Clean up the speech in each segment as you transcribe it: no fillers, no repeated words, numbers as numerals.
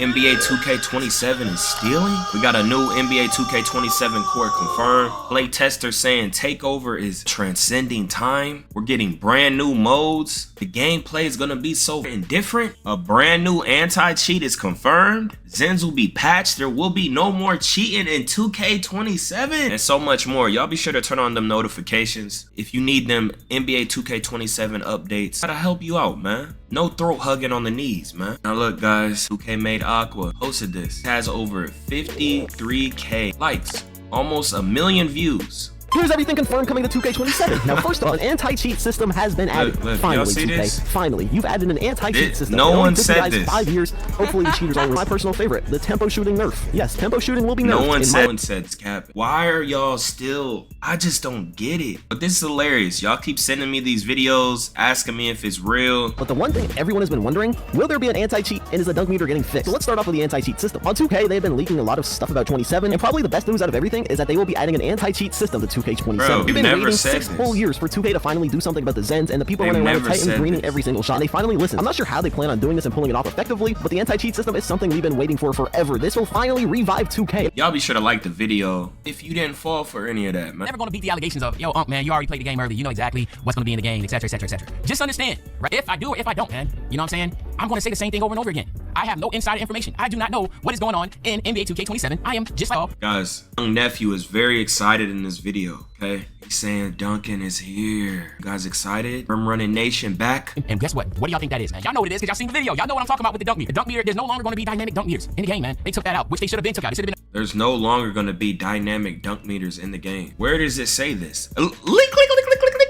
NBA 2K27 is stealing? We got a new NBA 2K27 court confirmed. Play tester saying takeover is transcending time. We're getting brand new modes. The gameplay is gonna be so indifferent. A brand new anti-cheat is confirmed. Zens will be patched. There will be no more cheating in 2K27 and so much more. Y'all be sure to turn on them notifications. If you need them NBA 2K27 updates, gotta help you out, man. No throat hugging on the knees, man. Now look, guys, 2K Made Aqua posted this. It has over 53K likes, almost 1 million views. Here's everything confirmed coming to 2K27. Now, first of all, an anti-cheat system has been added. Finally, 2K. This? Finally, you've added an anti-cheat system. No one said this. 5 years. Hopefully, the cheaters are my personal favorite. The tempo shooting nerf. Yes, tempo shooting will be nerfed. No one said it's cap. Why are y'all still? I just don't get it. But this is hilarious. Y'all keep sending me these videos, asking me if it's real. But the one thing everyone has been wondering, will there be an anti-cheat and is the dunk meter getting fixed? So let's start off with the anti-cheat system. On 2K, they've been leaking a lot of stuff about 27, and probably the best news out of everything is that they will be adding an anti-cheat system to 2K27. Bro, We've been waiting 6 full years for 2K to finally do something about the Zens, and the people running around with Titan greening every single shot. And they finally listened. I'm not sure how they plan on doing this and pulling it off effectively, but the anti-cheat system is something we've been waiting for forever. This will finally revive 2K. Y'all be sure to like the video if you didn't fall for any of that, man. Never gonna beat the allegations of, yo, man, you already played the game early. You know exactly what's gonna be in the game, etc., etc., etc. Just understand, right? If I do or if I don't, man, you know what I'm saying? I'm gonna say the same thing over and over again. I have no insider information. I do not know what is going on in NBA 2K27. I am just like, guys, young nephew is very excited in this video, okay? He's saying Duncan is here. You guys excited? From running nation back. And guess what? What do y'all think that is, man? Y'all know what it is because y'all seen the video. Y'all know what I'm talking about with the dunk meter. The dunk meter, there's no longer gonna be dynamic dunk meters in the game, man. They took that out, which they should have been took out. It should have been. There's no longer gonna be dynamic dunk meters in the game. Where does it say this? Leak.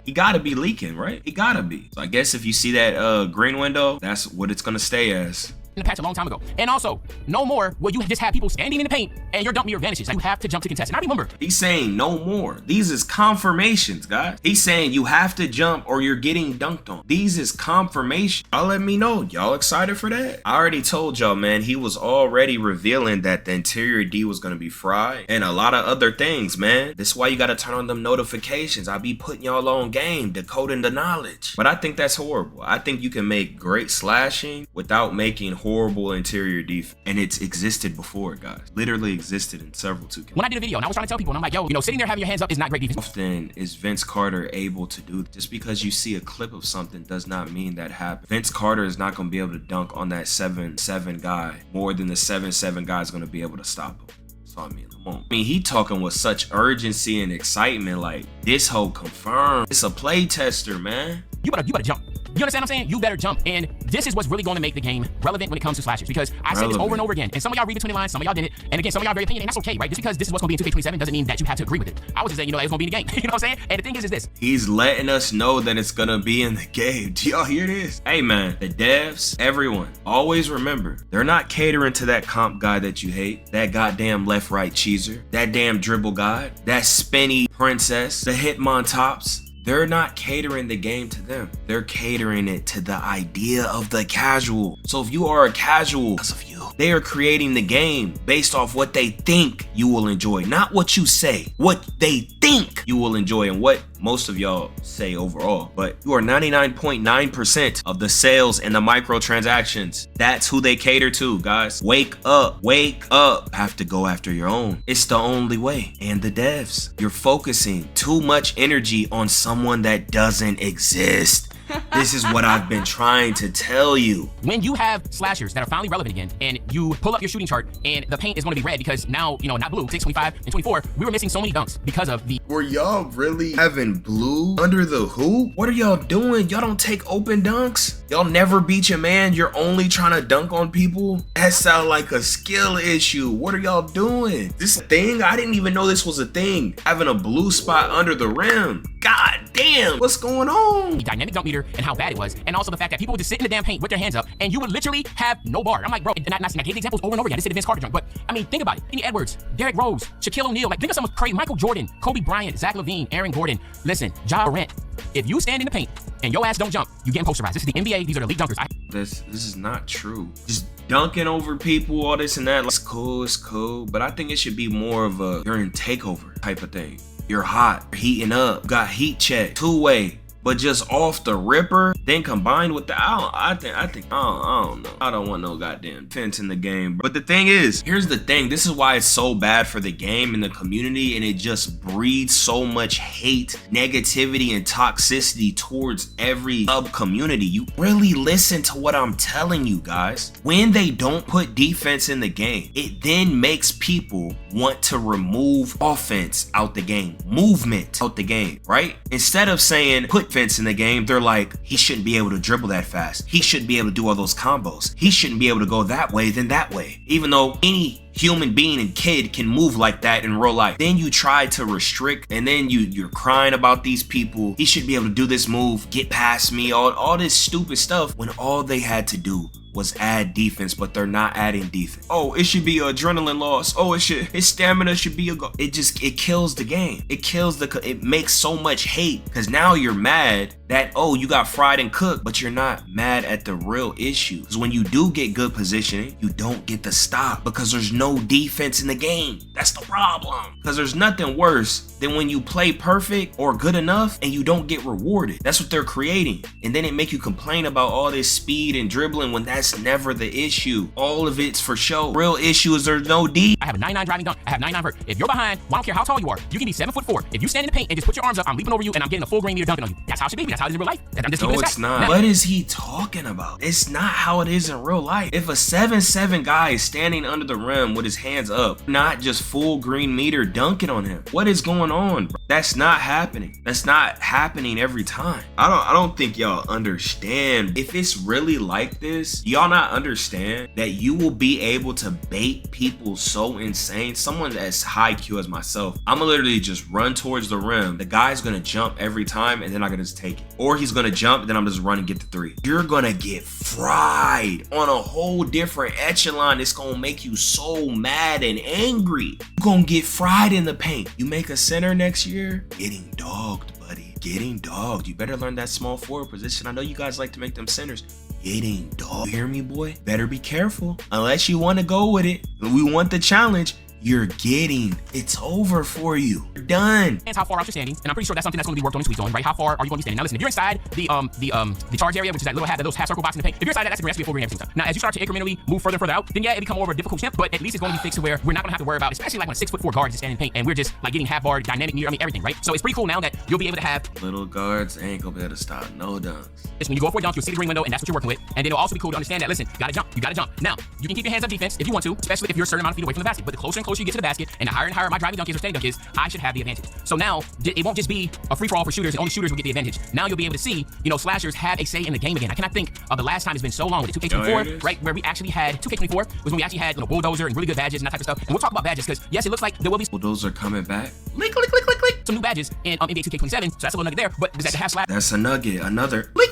He gotta be leaking, right? He gotta be. So I guess if you see that green window, that's what it's gonna stay as. In the patch a long time ago. And also, no more will you just have people standing in the paint and your dunk meter vanishes. You have to jump to contest. And I remember. He's saying no more. These is confirmations, guys. He's saying you have to jump or you're getting dunked on. These is confirmation. Y'all let me know. Y'all excited for that? I already told y'all, man, he was already revealing that the interior D was gonna be fried and a lot of other things, man. That's why you gotta turn on them notifications. I be putting y'all on game, decoding the knowledge. But I think that's horrible. I think you can make great slashing without making horrible interior defense, and it's existed before, guys. Literally existed in several 2K. When I did a video and I was trying to tell people, and I'm like, yo, you know, sitting there having your hands up is not great defense. Often is Vince Carter able to do this? Just because you see a clip of something does not mean that happened. Vince Carter is not going to be able to dunk on that 7-7 guy more than the 7-7 guy is going to be able to stop him. So I mean, he talking with such urgency and excitement, like this whole confirmed. It's a play tester, man. You better jump. You understand what I'm saying? You better jump. And this is what's really going to make the game relevant when it comes to slashers. Because I said this over and over again. And some of y'all read between the lines, some of y'all didn't. And again, some of y'all very opinionated, and that's okay, right? Just because this is what's going to be in 2K27 doesn't mean that you have to agree with it. I was just saying, you know, it's going to be in the game. You know what I'm saying? And the thing is this. He's letting us know that it's going to be in the game. Do y'all hear this? Hey, man, the devs, everyone, always remember, they're not catering to that comp guy that you hate, that goddamn left-right cheeser, that damn dribble guy, that spinny princess, the Hitmon tops. They're not catering the game to them. They're catering it to the idea of the casual. So if you are a casual, because of you, they are creating the game based off what they think you will enjoy, not what you say, what they think you will enjoy and what most of y'all say overall. But you are 99.9% of the sales and the microtransactions. That's who they cater to, guys. Wake up, wake up. Have to go after your own. It's the only way. And the devs, you're focusing too much energy on someone that doesn't exist. This is what I've been trying to tell you. When you have slashers that are finally relevant again, and you pull up your shooting chart, and the paint is going to be red because now, you know, not blue, 6, 25, and 24, we were missing so many dunks because of the... Were y'all really having blue under the hoop? What are y'all doing? Y'all don't take open dunks? Y'all never beat your man? You're only trying to dunk on people? That sounds like a skill issue. What are y'all doing? This thing? I didn't even know this was a thing. Having a blue spot under the rim. God damn, what's going on? The dynamic dunk meter and how bad it was, and also the fact that people would just sit in the damn paint with their hands up, and you would literally have no bar. I'm like, bro, I gave the examples over and over again. This is the Vince Carter junk, but I mean, think about it. Anthony Edwards, Derrick Rose, Shaquille O'Neal, like think of some crazy, Michael Jordan, Kobe Bryant, Zach LaVine, Aaron Gordon. Listen, Ja Morant. If you stand in the paint and your ass don't jump, you getting posterized. This is the NBA. These are the elite dunkers. This is not true. Just dunking over people, all this and that. It's cool, but I think it should be more of a you're in takeover type of thing. You're hot, you're heating up, got heat check, two-way. but just off the ripper, then combined with the I don't know. I don't want no goddamn defense in the game. But the thing is, here's the thing. This is why it's so bad for the game and the community, and it just breeds so much hate, negativity, and toxicity towards every sub community. You really listen to what I'm telling you guys. When they don't put defense in the game, it then makes people want to remove offense out the game, movement out the game, right? Instead of saying put defense in the game, they're like, he shouldn't be able to dribble that fast. He shouldn't be able to do all those combos. He shouldn't be able to go that way, then that way. Even though any human being and kid can move like that in real life. Then you try to restrict, and then you're crying about these people. He should be able to do this move, get past me, all this stupid stuff, when all they had to do was add defense, but they're not adding defense. Oh, it should be an adrenaline loss. Oh, his stamina should be a goal. It kills the game. It makes so much hate, because now you're mad that, oh, you got fried and cooked, but you're not mad at the real issue. Because when you do get good positioning, you don't get the stop because there's no defense in the game. That's the problem. Because there's nothing worse than when you play perfect or good enough and you don't get rewarded. That's what they're creating. And then it make you complain about all this speed and dribbling when that's never the issue. All of it's for show. Real issue is there's no D. I have a 99 driving dunk. I have 99 vert. If you're behind, well, I don't care how tall you are. You can be 7'4". If you stand in the paint and just put your arms up, I'm leaping over you and I'm getting a full green meter dunking on you. That's how it should be. That's how it is in real life. I'm just no, it's not. What is he talking about? It's not how it is in real life. If a 7'7" guy is standing under the rim with his hands up, not just full green meter dunking on him, what is going on, bro? That's not happening. That's not happening every time. I don't think y'all understand. If it's really like this, y'all not understand that you will be able to bait people so insane. Someone as high Q as myself, I'ma literally just run towards the rim. The guy's gonna jump every time and then I'm gonna just take it. Or he's gonna jump, then I'm just run and get the three. You're gonna get fried on a whole different echelon. It's gonna make you so mad and angry. You're gonna get fried in the paint. You make a center next year, getting dogged, buddy. Getting dogged. You better learn that small forward position. I know you guys like to make them centers. Getting dogged. You hear me, boy? Better be careful. Unless you want to go with it. We want the challenge. You're getting, it's over for you. You're done. And how far out you're standing, and I'm pretty sure that's something that's going to be worked on this week, right? How far are you going to be standing? Now listen, if you're inside the charge area, which is that little half circle box in the paint, if you're inside that, that's going to be a full green every single time. Now, as you start to incrementally move further and further out, then yeah, it becomes more of a difficult champ, but at least it's going to be fixed to where we're not going to have to worry about, especially like when a 6'4" guard is standing in paint, and we're just like getting half barred, dynamic near, everything, right? So it's pretty cool now that you'll be able to have little guards ain't gonna be able to stop no dunks. It's when you go for a dunk, you'll see the green window, and that's what you're working with. And then it'll also be cool to understand that, listen, you gotta jump. Now, you can keep your hands up defense if you want to, especially if you're a certain amount of feet away from the basket. But the closer and closer you get to the basket, and the higher and higher my driving dunk is or standing dunk is, I should have the advantage. So now, it won't just be a free-for-all for shooters, and only shooters will get the advantage. Now you'll be able to see, slashers have a say in the game again. I cannot think of the last time it's been so long with the 2K24, right, where we actually had 2K24 was when we actually had bulldozer and really good badges and that type of stuff. And we'll talk about badges because yes, it looks like there will be bulldozer coming back. Click. Some new badges in NBA2K27. So that's a little nugget there. But does that have slash? That's a nugget. Another click.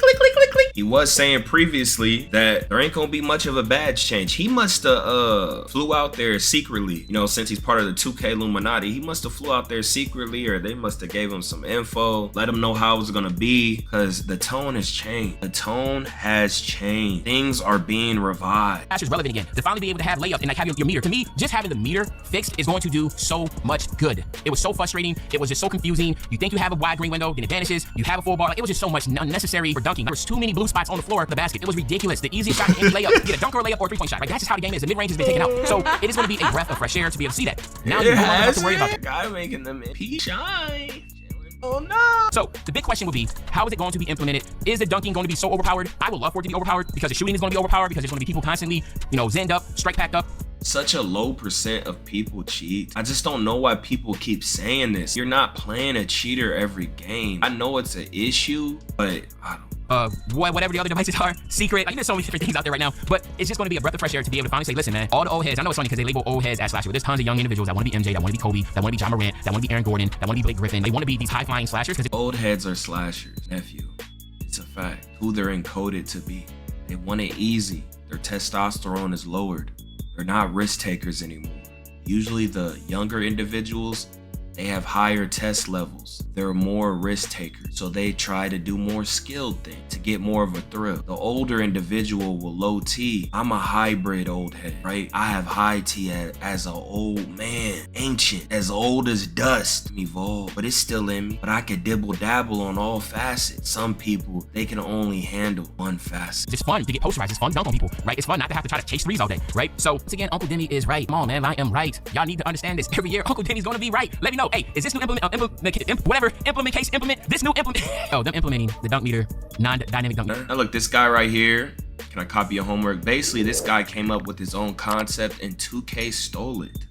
He was saying previously that there ain't gonna be much of a badge change. He must have flew out there secretly, since he's part of the 2K Illuminati. He must have flew out there secretly, or they must have gave him some info, let him know how it was gonna be, because the tone has changed. The tone has changed. Things are being revived. Slash is relevant again. To finally be able to have layup and like having your meter. To me, just having the meter fixed is going to do so much good. It was so frustrating. It was just so confusing. You think you have a wide green window, then it vanishes. You have a full bar. It was just so much unnecessary for dunking. There was too many blue spots on the floor of the basket. It was ridiculous. The easiest shot in any layup, get a dunk or a layup or a 3-point shot. Right? That's just how the game is. The mid-range has been taken out. So it is going to be a breath of fresh air to be able to see that. Now you don't have to worry about that. Guy making them pea shine. Oh no! So the big question would be, how is it going to be implemented? Is the dunking going to be so overpowered? I would love for it to be overpowered because the shooting is going to be overpowered because there's going to be people constantly, zenned up, strike packed up. Such a low % of people cheat. I just don't know why people keep saying this. You're not playing a cheater every game. I know it's an issue, but I don't. Whatever the other devices are, secret. Like, there's so many different things out there right now, but it's just going to be a breath of fresh air to be able to finally say, listen, man, all the old heads. I know it's funny because they label old heads as slashers, but there's tons of young individuals that want to be MJ, that want to be Kobe, that want to be John Morant, that want to be Aaron Gordon, that want to be Blake Griffin. They want to be these high-flying slashers. Old heads are slashers, nephew. It's a fact. Who they're encoded to be. They want it easy. Their testosterone is lowered. They're not risk takers anymore. Usually the younger individuals, They have higher test levels. They're more risk takers. So they try to do more skilled things to get more of a thrill. The older individual will low T. I'm a hybrid old head, right? I have high T as an old man, ancient, as old as dust, evolved, but it's still in me. But I could dibble dabble on all facets. Some people, they can only handle one facet. It's fun to get posterized. It's fun to dunk on people, right? It's fun not to have to try to chase threes all day, right? So once again, Uncle Demi is right. Come on, man, I am right. Y'all need to understand this. Every year, Uncle Demi's gonna be right. Let me know. Hey, is this new implement this new implement? Oh, them implementing the dunk meter, non-dynamic dunk meter. Now look, this guy right here. Can I copy your homework? Basically, this guy came up with his own concept and 2K stole it.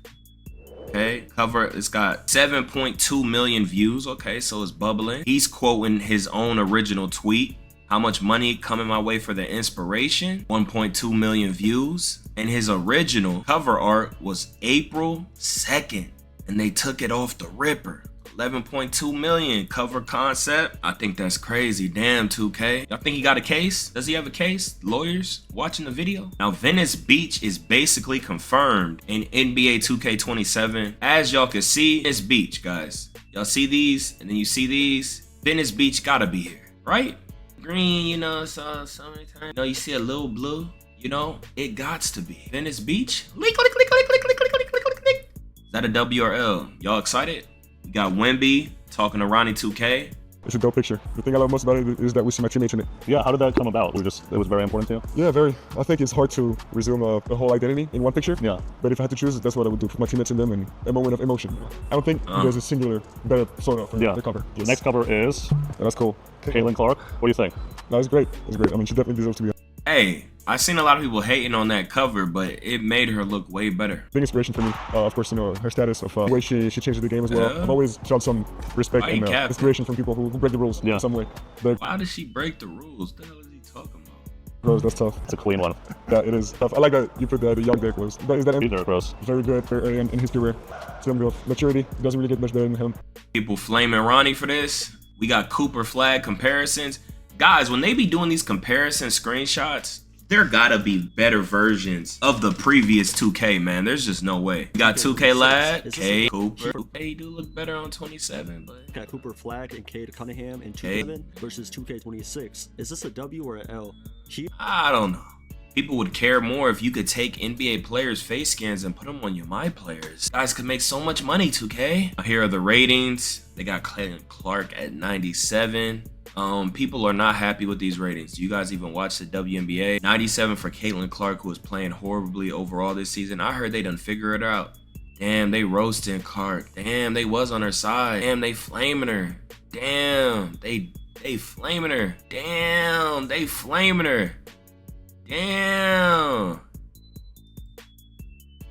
Okay, cover, it's got 7.2 million views. Okay, so it's bubbling. He's quoting his own original tweet. How much money coming my way for the inspiration? 1.2 million views. And his original cover art was April 2nd. And they took it off the ripper. 11.2 million cover concept. I think that's crazy. Damn, 2K. Y'all think he got a case? Does he have a case? Lawyers watching the video? Now, Venice Beach is basically confirmed in NBA 2K27. As y'all can see, Venice Beach, guys. Y'all see these, and then you see these. Venice Beach gotta be here, right? Green, you know, so summertime. You know, you see a little blue, you know, it gots to be. Venice Beach. Is that a W or L? Y'all excited? We got Wemby talking to Ronnie 2K. It's a dope picture. The thing I love most about it is that we see my teammates in it. Yeah, how did that come about? It was very important to you? Yeah, very. I think it's hard to resume a whole identity in one picture. Yeah. But if I had to choose, that's what I would do. Put my teammates in them and a moment of emotion. I don't think there's a singular better photo for the cover. The next cover is that's cool. Caitlin Clark. What do you think? No, it's great. It's great. I mean, she definitely deserves to be. Hey, I've seen a lot of people hating on that cover, but it made her look way better. Big inspiration for me, of course, you know, her status of the way she changed the game as well. Yeah. I've always felt some respect and inspiration from people who break the rules in some way. But why does she break the rules? What the hell is he talking about? Rose, that's tough. It's a clean one. Yeah, it is tough. I like that you put the young dick was. Is that Either Rose. Very good, very early in his career. Some of maturity doesn't really get much better than him. People flaming Ronnie for this. We got Cooper flag comparisons. Guys, when they be doing these comparison screenshots, there gotta be better versions of the previous 2K, man. There's just no way. We got 2K lad, K, Cooper. They do look better on 27, but got Cooper Flag and Cade Cunningham in 27 versus 2K26. Is this a W or an L? I don't know. People would care more if you could take NBA players' face scans and put them on your My Players. Guys could make so much money, 2K. Here are the ratings. They got Caitlin Clark at 97. People are not happy with these ratings. Do you guys even watch the WNBA? 97 for Caitlin Clark, who was playing horribly overall this season. I heard they done figure it out. Damn, they roasting Clark. Damn, they was on her side. Damn, they flaming her. Damn, they flaming her. Damn, they flaming her. Damn.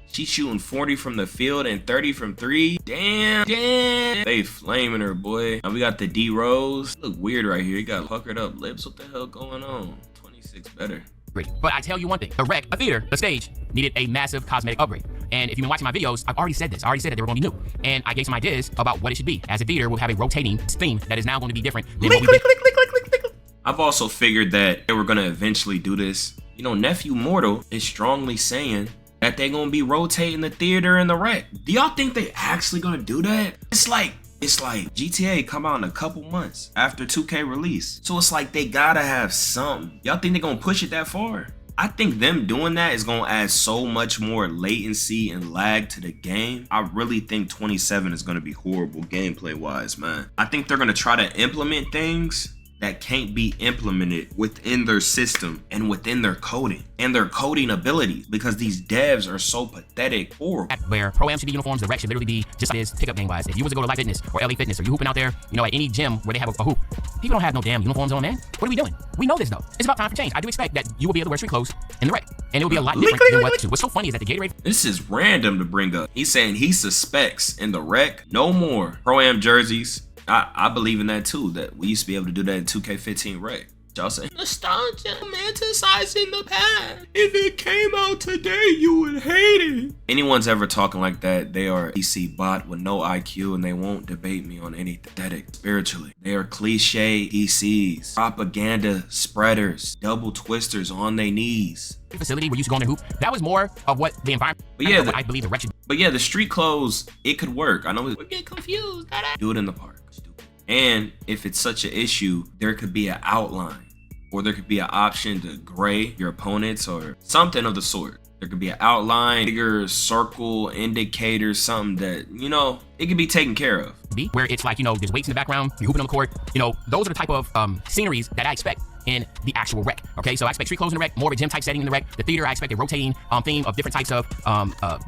She's shooting 40 from the field and 30 from 3. Damn. They flaming her, boy. Now we got the D Rose. Look weird right here. He got puckered up lips. What the hell going on? 26 better. But I tell you one thing, the rec, the theater, the stage needed a massive cosmetic upgrade. And if you've been watching my videos, I've already said this. I already said that they were going to be new. And I gave some ideas about what it should be. As a theater, we'll have a rotating theme that is now going to be different than what we did. I've also figured that they were going to eventually do this. You know, Nephew Mortal is strongly saying that they're gonna be rotating the theater and the rec. Do y'all think they actually gonna do that? It's like GTA come out in a couple months after 2K release. So it's like they gotta have something. Y'all think they're gonna push it that far? I think them doing that is gonna add so much more latency and lag to the game. I really think 27 is gonna be horrible gameplay wise, man. I think they're gonna try to implement things that can't be implemented within their system and within their coding and their coding abilities, because these devs are so pathetic. Horrible. Where Pro-Am should be uniforms, the rec should literally be just like this pickup game wise. If you was to go to Life Fitness or LA Fitness or you hooping out there, you know, at any gym where they have a hoop, people don't have no damn uniforms on, man. What are we doing? We know this though. It's about time for change. I do expect that you will be able to wear street clothes in the rec, and it will be a lot different than what's so funny is that the Gatorade. This is random to bring up. He's saying he suspects in the rec no more Pro-Am jerseys. I believe in that too, that we used to be able to do that in 2K15 rec. Y'all say nostalgia, romanticizing the past. If it came out today, you would hate it. Anyone's ever talking like that, they are a PC bot with no IQ, and they won't debate me on anything pathetic spiritually. They are cliche PCs, propaganda spreaders, double twisters on their knees. Facility where you used to go on the hoop, that was more of what the environment, but yeah, what I believe the rec should. But yeah, the street clothes, it could work. I know we get confused. Do it in the park. Stupid. And if it's such an issue, there could be an outline, or there could be an option to gray your opponents or something of the sort. There could be an outline, bigger circle, indicator, something that, you know, it can be taken care of. Where it's like, you know, there's weights in the background, you're hooping on the court. You know, those are the type of sceneries that I expect in the actual rec. Okay, so I expect street clothes in the rec, more of a gym type setting in the rec. The theater, I expect a rotating theme of different types of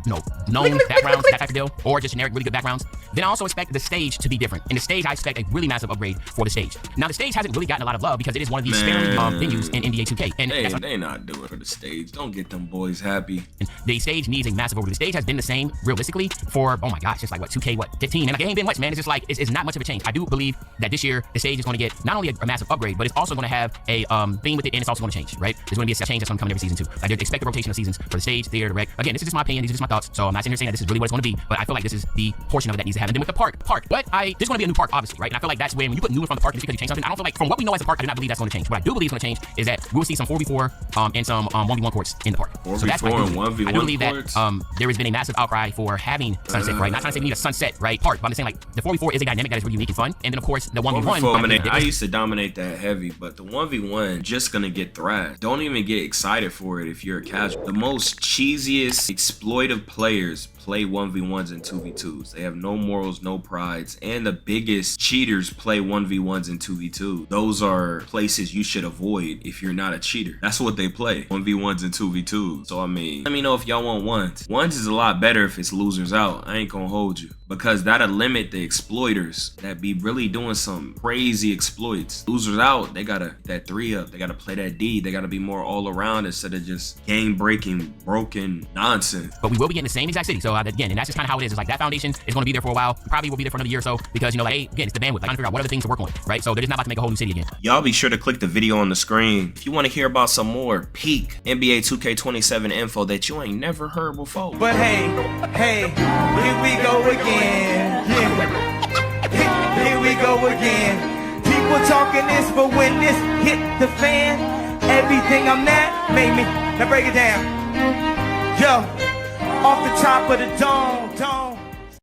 you know, known backgrounds, that type of deal, or just generic really good backgrounds. Then I also expect the stage to be different. In the stage, I expect a really massive upgrade for the stage. Now the stage hasn't really gotten a lot of love because it is one of these sparingly venues in NBA 2K. And they not doing it for the stage. Don't get them boys happy. And the stage needs a massive overhaul. The stage has been the same realistically for, oh my gosh, just like what, 2K, what, 15? And like, it ain't been much, man. It's just like, it's not much of a change. I do believe that this year the stage is going to get not only a massive upgrade, but it's also going to have a theme with it, and it's also going to change, right? There's going to be a change that's going to come in every season too. Like, there's expected rotation of seasons for the stage, theater, the rec. Again, this is just my opinion, these are just my thoughts, so I'm not sitting here saying that this is really what it's going to be, but I feel like this is the portion of it that needs to happen. And then with the park, but there's going to be a new park, obviously, right? And I feel like that's when you put new in front of the park, it's because you change something. I don't feel like, from what we know as a park, I do not believe that's going to change. What I do believe is going to change is that we'll see some 4v4 and some 1v1 courts in the park. 4v4 so that's what and 1v1 I do believe courts? that there has been a massive outcry for having sunset, right? Not trying to say we need a sunset, right, park, but I'm just saying like the 4v4 is a dynamic that is really unique and fun. And then of course the 1v1. I used to dominate that heavy, but the 1v1 just gonna get thrashed. Don't even get excited for it if you're a casual. The most cheesiest exploitive players play 1v1s and 2v2s. They have no morals, no prides, and the biggest cheaters play 1v1s and 2v2s. Those are places you should avoid if you're not a cheater. That's what they play, 1v1s and 2v2s. So I mean, let me know if y'all want ones. Ones is a lot better if it's losers out. I ain't gonna hold you, because that'll limit the exploiters that be really doing some crazy exploits. Losers out, they gotta that 3 up, they gotta play that D, they gotta be more all around instead of just game breaking, broken nonsense. But we will be getting the same exact city. So again, and that's just kind of how it is. It's like that foundation is going to be there for a while. Probably will be there for another year or so, because, you know, like, hey, again, it's the bandwidth. Like, trying to figure out what other things to work on, right? So they're just not about to make a whole new city again. Y'all be sure to click the video on the screen if you want to hear about some more peak NBA 2K27 info that you ain't never heard before. But hey, here we go again. Yeah. Here we go again. People talking this, but when this hit the fan, everything I'm at made me. Now break it down. Yo, off the top of the dome.